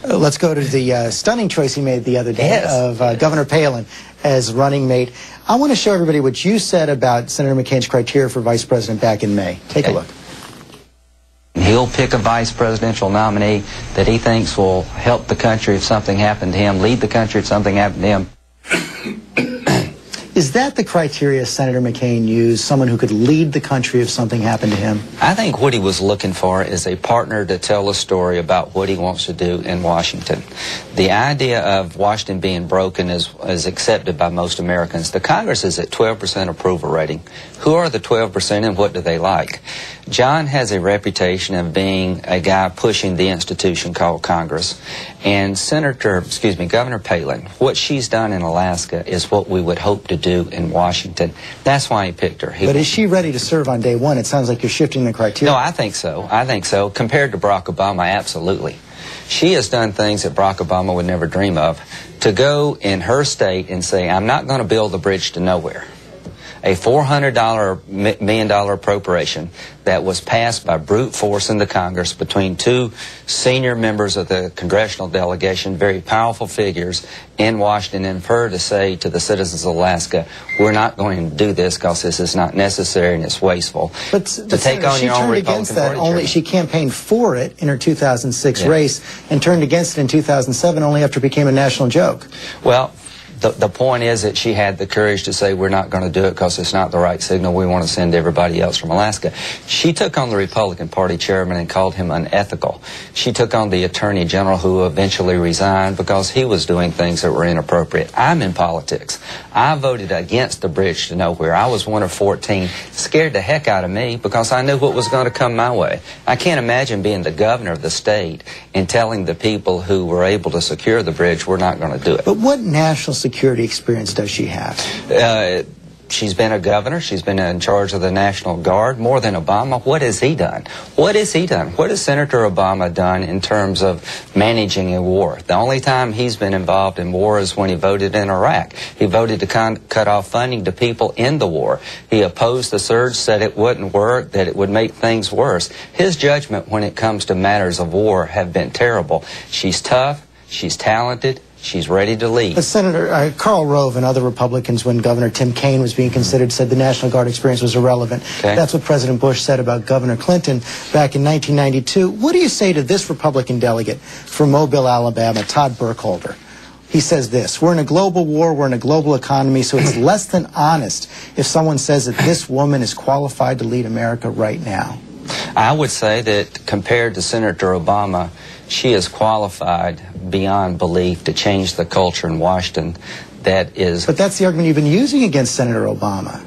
Let's go to the stunning choice he made the other day of Governor Palin as running mate. I want to show everybody what you said about Senator McCain's criteria for vice president back in May. Take a look. He'll pick a vice presidential nominee that he thinks will help the country if something happened to him, lead the country if something happened to him. Is that the criteria Senator McCain used, someone who could lead the country if something happened to him? I think what he was looking for is a partner to tell a story about what he wants to do in Washington. The idea of Washington being broken is accepted by most Americans. The Congress is at 12% approval rating. Who are the 12% and what do they like? John has a reputation of being a guy pushing the institution called Congress. And Governor Palin, what she's done in Alaska is what we would hope to do in Washington. That's why he picked her. But is she ready to serve on day one? It sounds like you're shifting the criteria. No, I think so. I think so. Compared to Barack Obama, absolutely. She has done things that Barack Obama would never dream of. To go in her state and say, I'm not going to build the bridge to nowhere. A $400 million appropriation that was passed by brute force in the Congress between two senior members of the congressional delegation, very powerful figures in Washington, and for her to say to the citizens of Alaska, we're not going to do this because this is not necessary and it's wasteful. But to take on your own Republican Party. She campaigned for it in her 2006 race and turned against it in 2007 only after it became a national joke. Well, the point is that she had the courage to say we're not going to do it because it's not the right signal. We want to send everybody else from Alaska. She took on the Republican Party chairman and called him unethical. She took on the Attorney General who eventually resigned because he was doing things that were inappropriate. I'm in politics. I voted against the bridge to nowhere. I was one of 14. Scared the heck out of me because I knew what was going to come my way. I can't imagine being the governor of the state and telling the people who were able to secure the bridge we're not going to do it. But what national security experience does she have? She's been a governor. She's been in charge of the National Guard more than Obama. What has he done? What has he done? What has Senator Obama done in terms of managing a war? The only time he's been involved in war is when he voted in Iraq. He voted to cut off funding to people in the war. He opposed the surge, said it wouldn't work, that it would make things worse. His judgment when it comes to matters of war have been terrible. She's tough. She's talented. She's ready to lead. But Senator Karl Rove and other Republicans, when Governor Tim Kaine was being considered, said the National Guard experience was irrelevant. Okay. That's what President Bush said about Governor Clinton back in 1992. What do you say to this Republican delegate from Mobile, Alabama, Todd Burkholder? He says this: we're in a global war, we're in a global economy, so it's less than honest if someone says that this woman is qualified to lead America right now. I would say that compared to Senator Obama, she is qualified beyond belief to change the culture in Washington. But that's the argument you've been using against Senator Obama.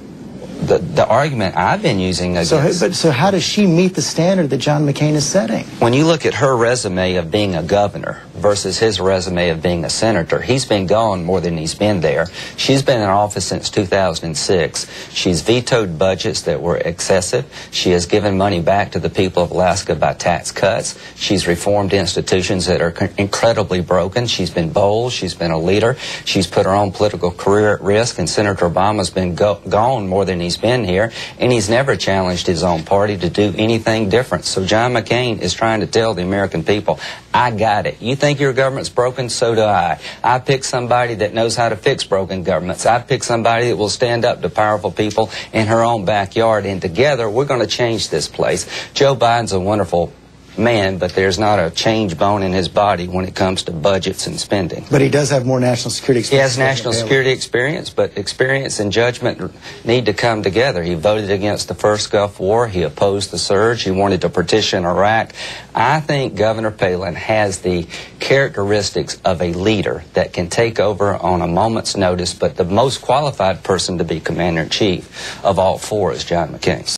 The argument I've been using against... So how does she meet the standard that John McCain is setting? When you look at her resume of being a governor versus his resume of being a senator, he's been gone more than he's been there. She's been in office since 2006. She's vetoed budgets that were excessive. She has given money back to the people of Alaska by tax cuts. She's reformed institutions that are incredibly broken. She's been bold. She's been a leader. She's put her own political career at risk, and Senator Obama's been gone more than he's been here, and he's never challenged his own party to do anything different. So John McCain is trying to tell the American people, I got it. You think your government's broken? So do I. I pick somebody that knows how to fix broken governments. I pick somebody that will stand up to powerful people in her own backyard, and together we're going to change this place. Joe Biden's a wonderful man, but there's not a change bone in his body when it comes to budgets and spending. But he does have more national security experience. He has national security experience, but experience and judgment need to come together. He voted against the first Gulf War. He opposed the surge. He wanted to partition Iraq. I think Governor Palin has the characteristics of a leader that can take over on a moment's notice, but the most qualified person to be commander-in-chief of all four is John McCain.